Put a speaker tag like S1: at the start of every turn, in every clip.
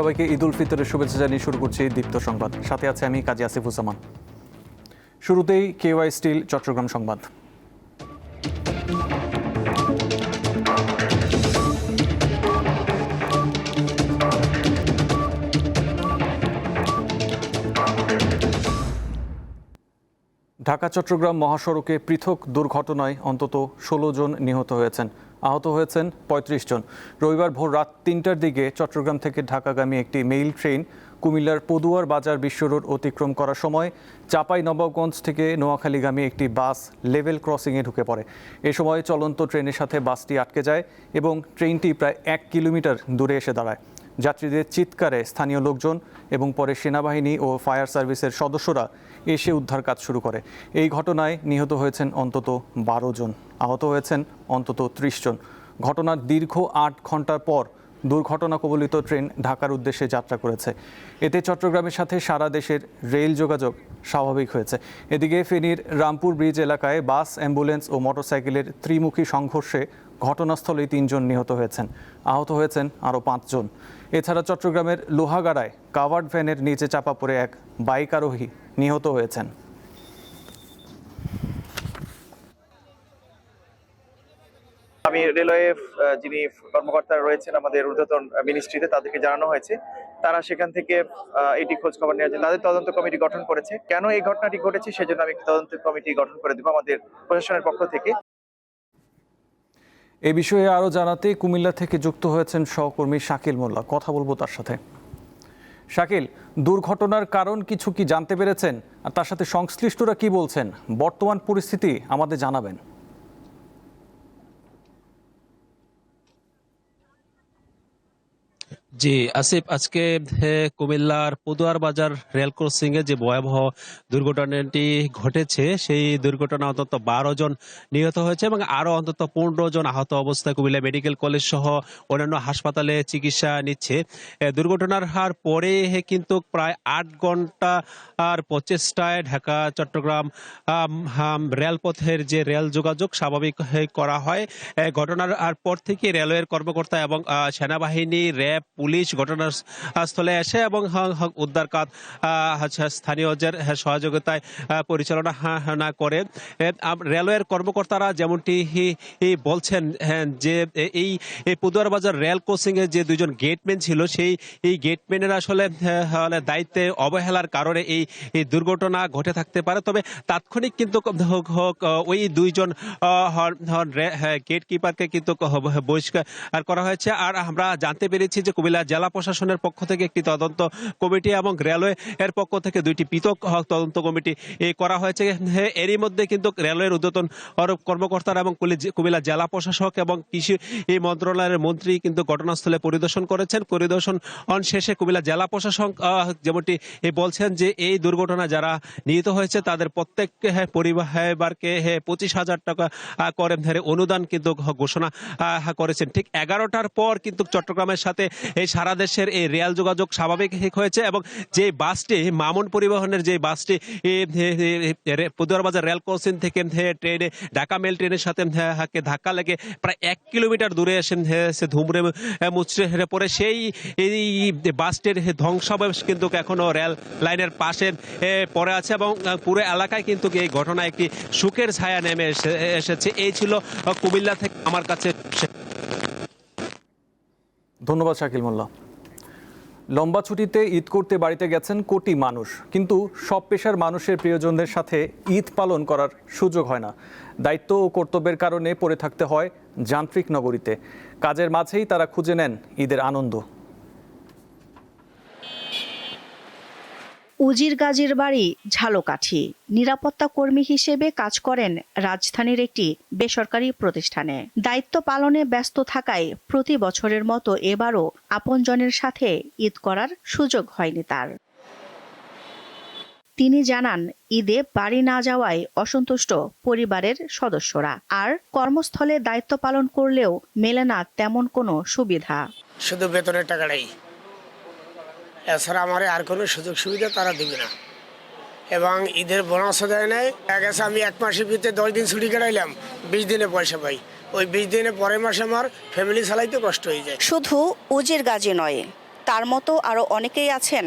S1: সবাইকে ঈদ উল ফিতরের শুভেচ্ছা জানিয়ে শুরু করছি দীপ্ত সংবাদ। সাথে আছে আমি কাজী আসিফুজ্জামান। শুরুতেই কেওয়াই স্টিল চট্টগ্রাম সংবাদ। ঢাকা চট্টগ্রাম মহাসড়কে পৃথক দুর্ঘটনায় অন্তত ১৬ জন নিহত হয়েছেন, আহত হয়েছেন ৩৫ জন। রবিবার ভোর রাত ৩টার দিকে চট্টগ্রাম থেকে ঢাকাগামী একটি মেইল ট্রেন কুমিল্লার পদুয়ার বাজার বিশ্ব রোড অতিক্রম করার সময় চাঁপাই নবাবগঞ্জ থেকে নোয়াখালীগামী একটি বাস লেভেল ক্রসিংয়ে ঢুকে পড়ে। এ সময় চলন্ত ট্রেনের সাথে বাসটি আটকে যায় এবং ট্রেনটি প্রায় ১ কিলোমিটার দূরে এসে দাঁড়ায়। যাত্রীদের চিৎকারে স্থানীয় লোকজন এবং পরে সেনাবাহিনী ও ফায়ার সার্ভিসের সদস্যরা এসে উদ্ধার কাজ শুরু করে। এই ঘটনায় নিহত হয়েছেন অন্তত ১২ জন, আহত হয়েছেন অন্তত ৩০ জন। ঘটনার দীর্ঘ ৮ ঘন্টার পর দুর্ঘটনা কবলিত ট্রেন ঢাকার উদ্দেশ্যে যাত্রা করেছে। এতে চট্টগ্রামের সাথে সারা দেশের রেল যোগাযোগ স্বাভাবিক হয়েছে। এদিকে ফেনীর রামপুর ব্রিজ এলাকায় বাস, অ্যাম্বুলেন্স ও মোটরসাইকেলের ত্রিমুখী সংঘর্ষে ঘটনাস্থলেই ৩ জন নিহত হয়েছেন, আহত হয়েছেন আরও ৫ জন। এছাড়া চট্টগ্রামের লোহাগাড়ায় কাভার্ড ভ্যানের নিচে চাপা পড়ে এক বাইক আরোহী নিহত হয়েছেন।
S2: আমি রেলওয়ে যিনি কর্মকর্তারা রয়েছেন আমাদের ঊর্ধ্বতন মিনিস্ট্রিতে, তাদেরকে জানানো হয়েছে। তারা সেখান থেকে এটি খোঁজ খবর নেওয়ার জন্য তাদের তদন্ত কমিটি গঠন করেছে। কেন এই ঘটনাটি ঘটেছে সেজন্য আমি একটি তদন্ত কমিটি গঠন করে দেবো আমাদের প্রশাসনের পক্ষ থেকে।
S1: এ বিষয়ে আরও জানাতে কুমিল্লা থেকে যুক্ত হয়েছেন সহকর্মী শাকিল মোল্লা। কথা বলবো তার সাথে। শাকিল, দুর্ঘটনার কারণ কিছু কি জানতে পেরেছেন, আর তার সাথে সংশ্লিষ্টরা কি বলছেন? বর্তমান পরিস্থিতি আমাদের জানাবেন।
S3: জি আসিফ, আজকে কুমিল্লার পদুয়ার বাজার রেল ক্রসিং এ যে ভয়াবহ দুর্ঘটনাটি ঘটেছে, সেই দুর্ঘটনা অন্তত ১২ জন নিহত হয়েছে এবং আরো অন্তত ১৫ জন আহত অবস্থায় কুমিল্লা মেডিকেল কলেজ সহ অন্যান্য হাসপাতালে চিকিৎসা নিচ্ছে। দুর্ঘটনার হার পরে কিন্তু প্রায় ৮ ঘন্টা আর প্রচেষ্টায় ঢাকা চট্টগ্রাম রেলপথের যে রেল যোগাযোগ স্বাভাবিক করা হয়। ঘটনার আর পর থেকে রেলওয়ের কর্মকর্তা এবং সেনাবাহিনী, র্যাব, পুলিশ ঘটনাস্থলে এসে এবং উদ্ধার কাজ স্থানীয়দের সহযোগিতায় পরিচালনা করে। রেলওয়ের কর্মকর্তারা যেমনটি বলছেন যে এই পদুয়ার বাজার রেল ক্রসিং এর যে ২জন গেটম্যান ছিল, সেই গেটম্যানের আসলে দায়িত্বে অবহেলার কারণে এই দুর্ঘটনা ঘটে থাকতে পারে। তবে তাৎক্ষণিক কিন্তু ওই ২জন গেট কিপারকে কিন্তু বহিষ্কার করা হয়েছে। আর আমরা জানতে পেরেছি যে কুমিল্লা জেলা প্রশাসনের পক্ষ থেকে একটি তদন্ত কমিটি এবং রেলওয়ে এর পক্ষ থেকে ২টি পৃথক তদন্ত কমিটি করা হয়েছে। এরই মধ্যে কিন্তু রেলওয়ের ঊর্ধ্বতন কর্মকর্তারা এবং কুমিল্লা জেলা প্রশাসক এবং কৃষি মন্ত্রণালয়ের মন্ত্রী কিন্তু ঘটনাস্থলে পরিদর্শন করেছেন। পরিদর্শন শেষে কুমিল্লা জেলা প্রশাসক যেমনটি বলছেন যে এই দুর্ঘটনা যারা নিহত হয়েছে তাদের প্রত্যেক পরিবারকে ২৫,০০০ টাকা করে অনুদান কিন্তু ঘোষণা করেছেন। ঠিক ১১টার পর কিন্তু চট্টগ্রামের সাথে এই সারা দেশের এই রেল যোগাযোগ স্বাভাবিক হয়েছে এবং যে বাসটি মামুন পরিবহনের যে বাসটি পদুয়ার বাজার রেল ক্রসিং থেকে ট্রেনে ঢাকা মেল ট্রেনের সাথে ধাক্কা লেগে প্রায় ১ কিলোমিটার দূরে এসে ধুমড়ে মুচড়ে পড়ে। সেই বাসটির ধ্বংসাবশেষ কিন্তু এখনো রেল লাইনের পাশে পড়ে আছে এবং পুরো এলাকায় কিন্তু এই ঘটনা একটি শোকের ছায়া নেমে এসেছে। এই ছিল কুমিল্লা থেকে আমার কাছে।
S1: ধন্যবাদ শাকিল মোল্লা। লম্বা ছুটিতে ঈদ করতে বাড়িতে গেছেন কোটি মানুষ, কিন্তু সব পেশার মানুষের প্রিয়জনদের সাথে ঈদ পালন করার সুযোগ হয় না। দায়িত্ব ও কর্তব্যের কারণে পড়ে থাকতে হয় যান্ত্রিক নগরীতে। কাজের মাঝেই তারা খুঁজে নেন ঈদের আনন্দ।
S4: উজির গাজীর বাড়ি ঝালকাঠি। নিরাপত্তা কর্মী হিসেবে কাজ করেন রাজধানীর একটি বেসরকারি প্রতিষ্ঠানে। দায়িত্ব পালনে ব্যস্ত থাকায় প্রতি বছরের মতো এবারও আপনজনের সাথে ঈদ করার সুযোগ হয়নি তার। তিনি জানান, ঈদে বাড়ি না যাওয়ায় অসন্তুষ্ট পরিবারের সদস্যরা, আর কর্মস্থলে দায়িত্ব পালন করলেও মেলে না তেমন কোনো সুবিধা।
S5: শুধু বেতনের টাকাটাই, এছাড়া আমার আর কোনো সুযোগ সুবিধা তারা দিবে না এবং ঈদের বোনাসও দেয় নাই। গেছে আমি ১ মাসের ভিতরে ১০ দিন ছুটি কাটাইলাম, ২০ দিনে পয়সা পাই। ওই ২০ দিনে পরের মাসে আমার ফ্যামিলি চালাইতে কষ্ট হয়ে যায়।
S4: শুধু উজির গাজী নয়, তার মতো আরও অনেকেই আছেন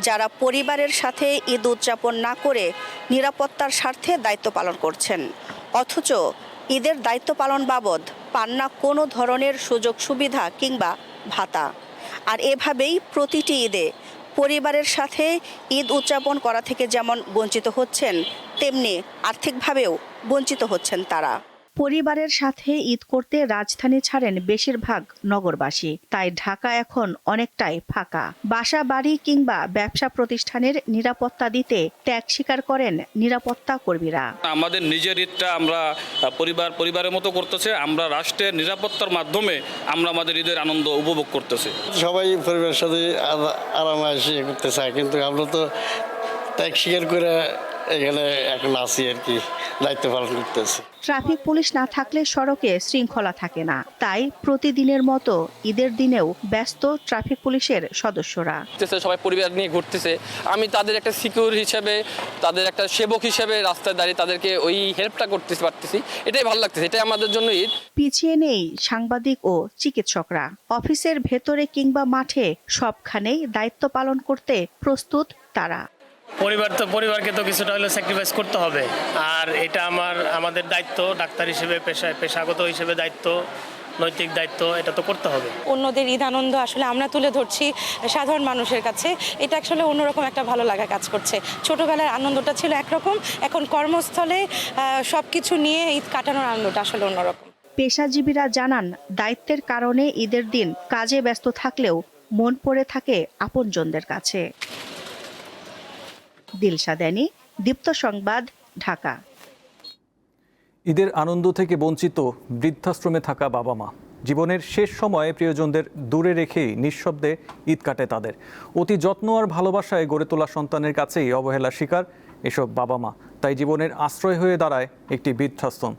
S4: যারা পরিবারের সাথে ঈদ উদযাপন না করে নিরাপত্তার স্বার্থে দায়িত্ব পালন করছেন, অথচ ঈদের দায়িত্ব পালন বাবদ পান না কোনো ধরনের সুযোগ সুবিধা কিংবা ভাতা। আর এভাবেই প্রতিটি ঈদে পরিবারের সাথে ঈদ উদযাপন করা থেকে যেমন বঞ্চিত হচ্ছেন, তেমনি আর্থিকভাবেও বঞ্চিত হচ্ছেন তারা। পরিবারের সাথে ঈদ করতে রাজধানী ছাড়েন বেশিরভাগ নগরবাসী, তাই ঢাকা এখন অনেকটাই ফাঁকা। বাসা বাড়ি কিংবা ব্যবসা প্রতিষ্ঠানের নিরাপত্তা দিতে ত্যাগ স্বীকার করেন নিরাপত্তা কর্মীরা।
S6: আমাদের নিজের ঈদটা আমরা পরিবারের মতো করতেছে, আমরা রাষ্ট্রের নিরাপত্তার মাধ্যমে আমরা আমাদের ঈদের আনন্দ উপভোগ করতেছি।
S7: সবাই পরিবারের সাথে আরামে এসে করতে চায়, কিন্তু আমরা তো ত্যাগ স্বীকার করে এখানে এখন আছি আর কি, দায়িত্ব পালন করতেছি।
S4: ট্রাফিক পুলিশ না থাকলে সড়কে শৃঙ্খলা থাকে না, তাই প্রতিদিনের মতো ঈদের দিনেও ব্যস্ত ট্রাফিক পুলিশের সদস্যরা।
S8: সবাই পরিবার নিয়ে ঘুরতেছে, আমি তাদের একটা সিকিউর হিসেবে, তাদের একটা সেবক হিসেবে রাস্তায় দাঁড়িয়ে তাদেরকে ওই হেল্পটা করতে পারতেছি, এটাই ভালো লাগতেছে, এটাই আমাদের জন্য ঈদ। পিছিয়ে
S4: নেই সাংবাদিক ও চিকিৎসকরা। অফিসের ভেতরে কিংবা মাঠে সবখানেই দায়িত্ব পালন করতে প্রস্তুত তারা।
S5: পরিবারকে তো কিছুটা হলেও স্যাক্রিফাইস করতে হবে, আর এটা আমাদের দায়িত্ব, ডাক্তার হিসেবে পেশাগত হিসেবে দায়িত্ব, নৈতিক দায়িত্ব, এটা তো করতে হবে।
S9: অন্যদের ঈদ আনন্দ আসলে আমরা তুলে ধরছি সাধারণ মানুষের কাছে, এটা আসলে অন্যরকম একটা ভালো লাগা কাজ করছে। ছোটবেলার আনন্দটা ছিল একরকম, এখন কর্মস্থলে সবকিছু নিয়ে ঈদ কাটানোর আনন্দটা আসলে অন্যরকম।
S4: পেশাজীবীরা জানান, দায়িত্বের কারণে ঈদের দিন কাজে ব্যস্ত থাকলেও মন পড়ে থাকে আপনজনদের কাছে। দিলশা দেনি, দীপ্ত সংবাদ, ঢাকা।
S1: ঈদের আনন্দ থেকে বঞ্চিত বৃদ্ধাশ্রমে থাকা বাবা মা। জীবনের শেষ সময়ে প্রিয়জনদের দূরে রেখেই নিঃশব্দে ঈদ কাটে তাদের। অতি যত্ন আর ভালোবাসায় গড়ে তোলা সন্তানের কাছেই অবহেলার শিকার এসব বাবা মা। তাই জীবনের আশ্রয় হয়ে দাঁড়ায় একটি বৃদ্ধাশ্রম।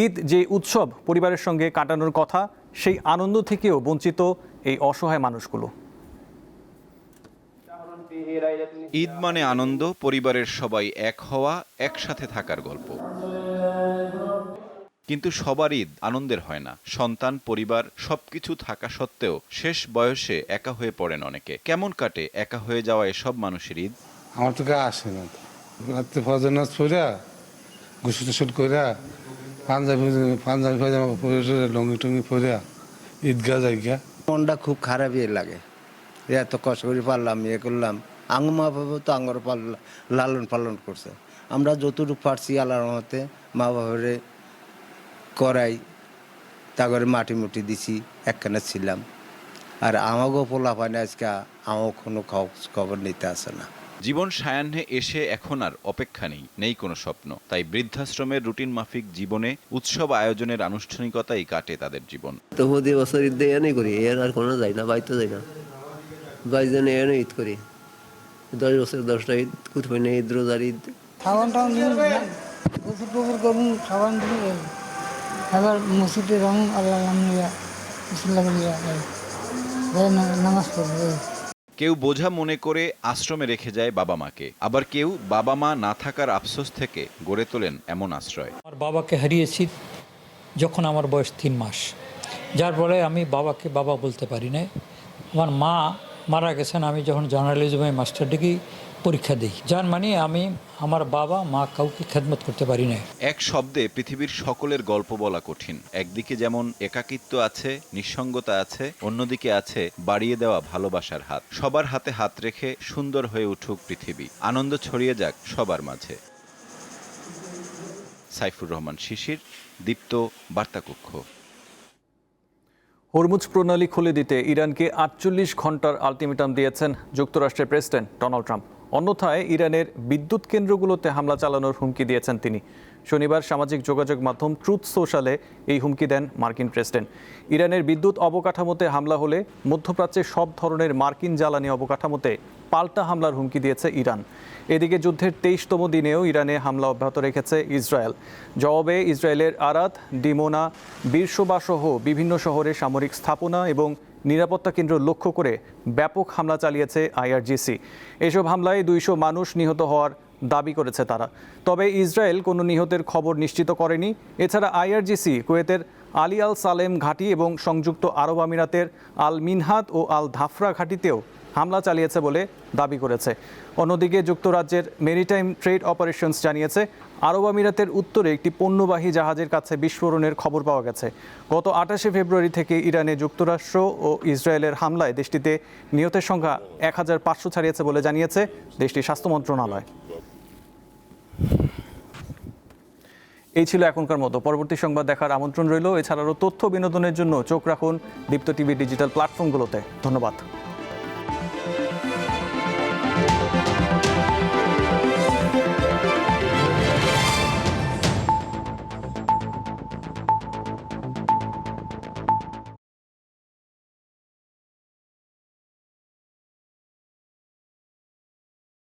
S1: ঈদ যে উৎসব পরিবারের সঙ্গে কাটানোর কথা, সেই আনন্দ থেকেও বঞ্চিত এই অসহায় মানুষগুলো।
S10: ঈদ মানে আনন্দ, পরিবারের সবাই এক হওয়া, একসাথে থাকার গল্প। কিন্তু সবার ঈদ আনন্দের হয় না। সন্তান, পরিবার সবকিছু থাকা সত্ত্বেও শেষ বয়সে একা হয়ে পড়েন অনেকে। কেমন কাটে একা হয়ে যাওয়া এসব মানুষের ঈদ?
S11: আমার তো আসে না, রাত্রে ফজর নামাজ পড়া, গোসল টোসল কইরা, পাঞ্জাবি পায়জামা পরে, লঙ্গি টঙ্গি পরে ঈদগাহ যাইগা।
S12: মনটা খুব খারাপই লাগে, এত কষ্ট করে পারলাম, ইয়ে করলাম। আঙ্গ মা বাবা তো আঙ্গর লালন পালন করছে, আমরা যতটুকু পারছি আল্লাহর রহমতে মা বাবারে করাই, তারপরে মাটি মুটি দিছি, একখানে ছিলাম। আর আমাকেও পোলা পানি আজকে আমার কোনো খবর নিতে আসে না।
S10: জীবন সায়াহ্নে এসে এখন আর অপেক্ষা নেই কোনো স্বপ্ন। তাই বৃদ্ধাশ্রমের রুটিন মাফিক জীবনে উৎসব আয়োজনের আনুষ্ঠানিকতাই কাটে তাদের জীবন।
S12: তো প্রতি বছর ঈদ এনে করি, এর আর কোনো যাই না, বাইতে যাই না, বাইজনে এনে ঈদ করি। 10 বছর 10টা ঈদ, কুরবানি ঈদ, রোজার ঈদ।
S13: খাওয়ান টাওয়ান গোসল টোসল করুন, খাওয়ান দিয়ে এবার মসজিদে রং আল্লাহ নামাজ পড়বে।
S10: কেউ বোঝা মনে করে আশ্রমে রেখে যায় বাবা মাকে, আবার কেউ বাবা মা না থাকার আফসোস থেকে গড়ে তোলেন এমন আশ্রয়।
S14: আমার বাবাকে হারিয়েছি যখন আমার বয়স 3 মাস, যার ফলে আমি বাবাকে বাবা বলতে পারি না। আমার মা মারা গেছেন আমি যখন জার্নালিজমে মাস্টার ডিগ্রি পরীক্ষা দিই, যার মানে আমি আমার বাবা মা কাউকে খেদমত করতে পারি না।
S10: এক শব্দে পৃথিবীর সকলের গল্প বলা কঠিন। একদিকে যেমন একাকিত্ব আছে, নিঃসঙ্গতা আছে, অন্যদিকে আছে বাড়িয়ে দেওয়া ভালোবাসার হাত। সবার হাতে হাত রেখে সুন্দর হয়ে উঠুক পৃথিবী, আনন্দ ছড়িয়ে যাক সবার মাঝে। সাইফুর রহমান শিশির, দীপ্ত, বার্তাকক্ষ।
S1: হরমুজ প্রণালী খুলে দিতে ইরানকে 48 ঘন্টার আলটিমেটাম দিয়েছেন যুক্তরাষ্ট্রের প্রেসিডেন্ট ডোনাল্ড ট্রাম্প। অন্যথায় ইরানের বিদ্যুৎ কেন্দ্রগুলোতে হামলা চালানোর হুমকি দিয়েছেন তিনি। শনিবার সামাজিক যোগাযোগ মাধ্যম ট্রুথ সোশ্যালে এই হুমকি দেন মার্কিন প্রেসিডেন্ট। ইরানের বিদ্যুৎ অবকাঠামোতে হামলা হলে মধ্যপ্রাচ্যের সব ধরনের মার্কিন জ্বালানি অবকাঠামোতে পাল্টা হামলার হুমকি দিয়েছে ইরান। এদিকে যুদ্ধের 23তম দিনেও ইরানে হামলা অব্যাহত রেখেছে ইসরায়েল। জবাবে ইসরায়েলের আরাদ, ডিমোনা, বীরশোবা সহ বিভিন্ন শহরে সামরিক স্থাপনা এবং নিরাপত্তা কেন্দ্র লক্ষ্য করে ব্যাপক হামলা চালিয়েছে আইআরজিসি। এসব হামলায় 200 মানুষ নিহত হওয়ার দাবি করেছে তারা। তবে ইসরায়েল কোনো নিহতের খবর নিশ্চিত করেনি। এছাড়া আইআরজিসি কুয়েতের আলী আল সালেম ঘাঁটি এবং সংযুক্ত আরব আমিরাতের আল মিনহাত ও আল ধাফরা ঘাঁটিতেও হামলা চালিয়েছে বলে দাবি করেছে। অন্যদিকে যুক্তরাজ্যের মেরিটাইম ট্রেড অপারেশনস জানিয়েছে আরব আমিরাতের উত্তরে একটি পণ্যবাহী জাহাজের কাছে বিস্ফোরণের খবর পাওয়া গেছে। গত 28 ফেব্রুয়ারি থেকে ইরানে যুক্তরাষ্ট্র ও ইসরায়েলের হামলায় দেশটিতে নিহতের সংখ্যা 1500 ছাড়িয়েছে বলে জানিয়েছে দেশটির স্বাস্থ্য মন্ত্রণালয়। এই ছিল এখনকার মতো। পরবর্তী সংবাদ দেখার আমন্ত্রণ রইল। এছাড়াও তথ্য বিনোদনের জন্য চোখ রাখুন দীপ্ত টিভি ডিজিটাল প্ল্যাটফর্মগুলোতে। ধন্যবাদ।